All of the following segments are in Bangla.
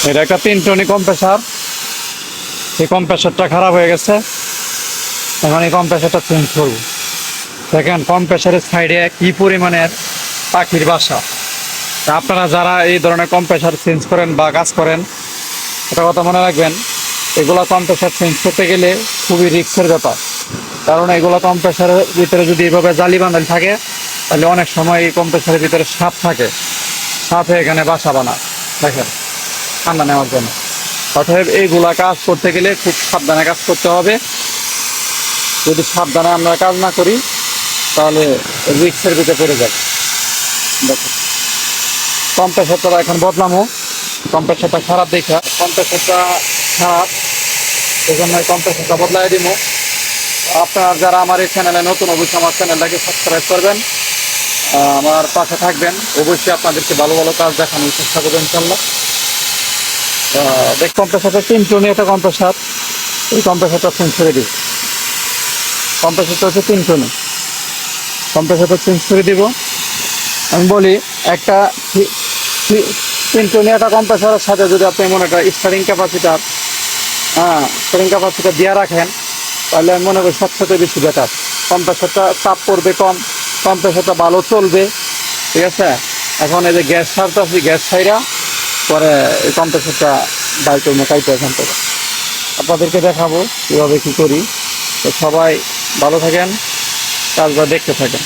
এটা একটা 3 টনি কম্প্রেসার। এই কম্প্রেসারটা খারাপ হয়ে গেছে, এখন এই কম্প্রেসারটা চেঞ্জ করবো। দেখেন কম্প্রেসারের সাইডে কি পরিমাণের পাখির বাসা। তা আপনারা যারা এই ধরনের কম্প্রেসার চেঞ্জ করেন বা কাজ করেন, একটা কথা মনে রাখবেন, এগুলো কম্প্রেসার চেঞ্জ করতে গেলে খুবই রিস্কের ব্যাপার। কারণ এগুলো কম্প্রেসারের ভিতরে যদি এভাবে জালি বান্ধালি থাকে, তাহলে অনেক সময় এই কম্প্রেসারের ভিতরে সাপ থাকে, সাপে এখানে বাসা বানায়। দেখেন, ঠান্ডা নেওয়ার জন্য। অতএব এইগুলা কাজ করতে গেলে খুব সাবধানে কাজ করতে হবে। যদি সাবধানে আমরা কাজ না করি, তাহলে রিস্কের ভিতরে পড়ে যাবে। দেখেন কম্প্রেসারটা এখন বদলামো। কম্প্রেসারটা খারাপ দেখা, কম্প্রেসারটা খারাপ, এই জন্য কম্প্রেসারটা বদলাই দিব। আপনার যারা আমার এই চ্যানেলে নতুন, অবশ্যই আমার চ্যানেলটাকে সাবস্ক্রাইব করবেন, আমার পাশে থাকবেন। অবশ্যই আপনাদেরকে ভালো ভালো কাজ দেখানোর চেষ্টা করবেন ইনশাল্লাহ। দেখ কম্প্রেসারটা 3 টনি একটা কম্প্রেসার, এই কম্প্রেসারটা চেঞ্জ করে দিব। কম্প্রেসারটা হচ্ছে 3 টনি, কম্প্রেসারটা চেঞ্জ করে দিব। আমি বলি একটা 3 টনি একটা কম্প্রেসারের সাথে যদি আপনি মনে করেন স্টারিং ক্যাপাসিটার, স্টারিং ক্যাপাসিটার দিয়ে রাখেন, তাহলে আমি মনে করি সবচেয়ে বেশি বেটার। কম্প্রেসারটা চাপ পড়বে কম, কম্প্রেসারটা ভালো চলবে। ঠিক আছে, এখন এই যে গ্যাস ছাড়তেছি, গ্যাস ছাইরা পরে এই কম্প্রেসারটা বাইকের মোটাইতে এখান থেকে আপনাদেরকে দেখাবো কীভাবে কী করি। তো সবাই ভালো থাকেন, কাজটা দেখতে থাকেন।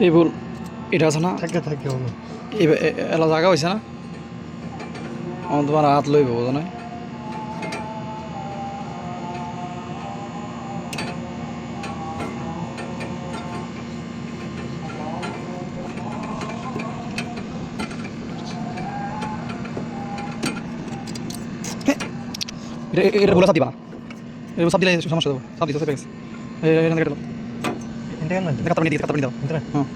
এই বল এটা আছে না, থাকে থাকে হবে এলা জায়গা হয়েছে না, আমার তোমার হাত লইব বোঝো না। এটা বলে চাপ দিবা না, এটা চাপ দিলে সমস্যা দেবো। চাপ দিতে গেছে এখানে কেটে কাতার নিয়ে কাতার নিয়ে দাও। হ্যাঁ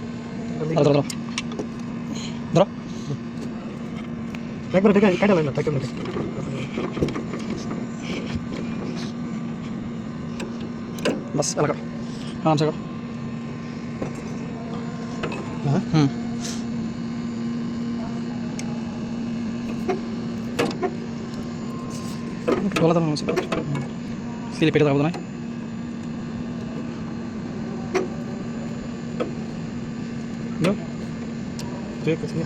ধরো ধরো ধরো একবার দেখে কাটা লাগে না থাকে না বাস এলাকা আরামসে কর। গলা তো স্লিপ পেটে যাবো না। ঠিক আছে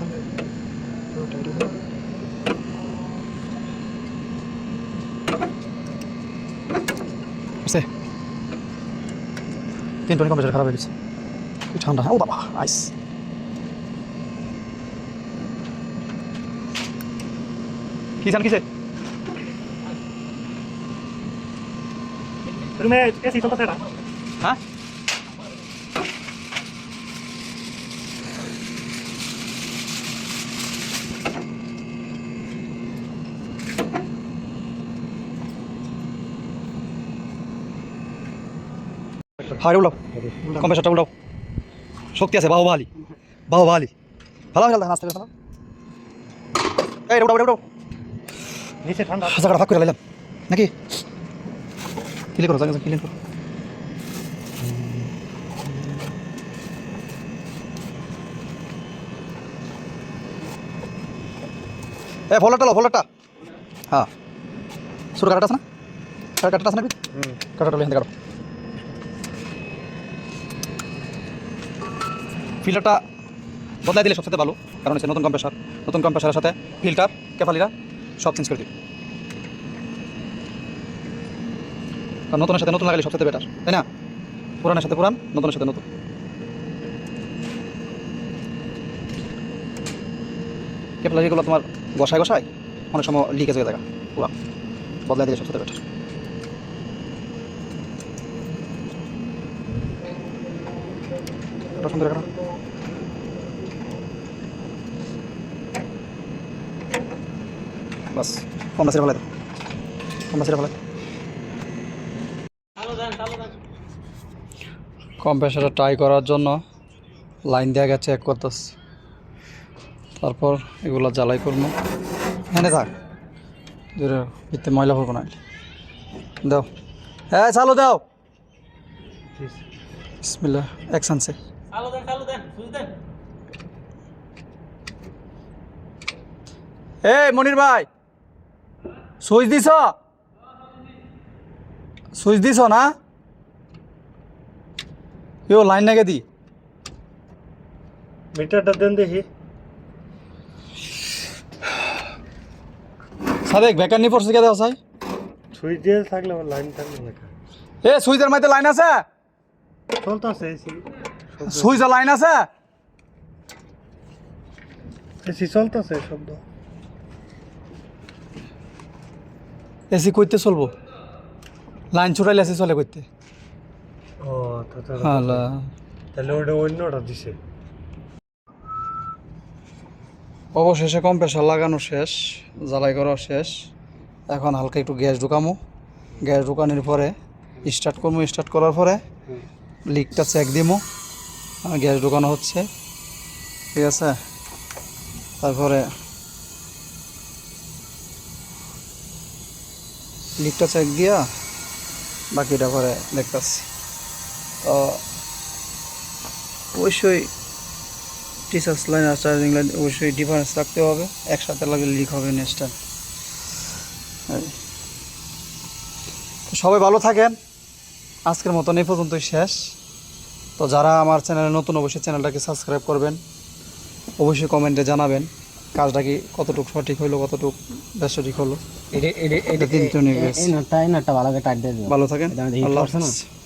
আছে 3 টনি কম্প্রেসার খারাপ হয়ে গেছে, ঠান্ডা। ও বাবা আইস। কি জান কিসে তুমি এসি চলতে না হ্যাঁ হারে উঠাও কম্প্রেসারটা উঠাও, শক্তি আছে। বাহুবালি বাহুবালি ভালো ভালো নাস্তা করে এই উঠাও উঠাও নিচে ঠান্ডা জায়গাটা ভাগ করে লাইলাম নাকি, ক্লিয়ার করো জায়গা ক্লিয়ার করো। ফোল্ডারটা লো, ফোল্ডারটা। হ্যাঁ ছোটো কাটাটা আছে না, কাটাটা আছে না, কাটাটা লো, এখান থেকে কাটো। ফিল্টারটা বদলাই দিলে সবচেয়ে ভালো, কারণ হচ্ছে নতুন কম্প্রেসার, নতুন কম্প্রেসারের সাথে ফিল্টার ক্যাপালিরা সব চেঞ্জ করে দিই। কারণ নতুনের সাথে নতুন লাগালে সবচেয়ে বেটার, তাই না? পুরানের সাথে পুরান, নতুনের সাথে নতুন। ক্যাপালারিগুলো তোমার বসায় বসায় অনেক সময় লিকেজ হয়ে যায়, পুরা বদলাই দিলে সবচেয়ে বেটার। ওটা সুন্দর একটা বাস কমটা ছেড়ে ফেলাই দাও কমটা ছেড়ে ফেলাই কম্প্রেসারটা ট্রাই করার জন্য লাইন দেওয়া গেছে চেক করতেছি, তারপর এগুলো জ্বালাই করবো। এনে থাক দূরে ভিতরে ময়লা পড়বো না। দাও হ্যাঁ চালু দাও বিসমিল্লাহ অ্যাকশন সে। এই মনির ভাই সুইচ দিছ না কেউ লাইন নাগে দি মিটারটা দেন দেখি। সাদেক বেকার নি পড়ছে কে দাও সাই সুইচ দিয়ে থাকলে আমার লাইন থাকলে না। এ সুইচের মধ্যে লাইন আছে চলতেছে এসি, সুইচের লাইন আছে এসি চলতেছে শব্দ। এসি কইতে চলবো লাইন ছুটাইলে এসি চলে কইতে ও হালা তাহলে ওটা অন্যটা দিছে। অবশেষে কম্প্রেসার লাগানো শেষ, জ্বালাই করা শেষ। এখন হালকা একটু গ্যাস ঢুকামো, গ্যাস ঢুকানোর পরে স্টার্ট করবো, স্টার্ট করার পরে লিকটা চেক দিমো। গ্যাস ঢুকানো হচ্ছে, ঠিক আছে। তারপরে লিকটা চেক দিয়া বাকিটা পরে দেখতেছি। তো অবশ্যই টিচার্স লাইন আর চার্জিং লাইন অবশ্যই ডিফারেন্স রাখতে হবে, একসাথে লাগলে লিক হবে নেক্সট। সবাই ভালো থাকেন, আজকের মতন এই পর্যন্তই শেষ। তো যারা আমার চ্যানেলে নতুন অবশ্যই চ্যানেলটাকে সাবস্ক্রাইব করবেন, অবশ্যই কমেন্টে জানাবেন কাজটা কি কতটুকু সঠিক হলো, কতটুকু বেসঠিক হলো। এটা ভালো করে টাইট দিয়ে দিও। ভালো থাকেন, এটা আমি দেখি আল্লাহ করছে না। হাফেজ।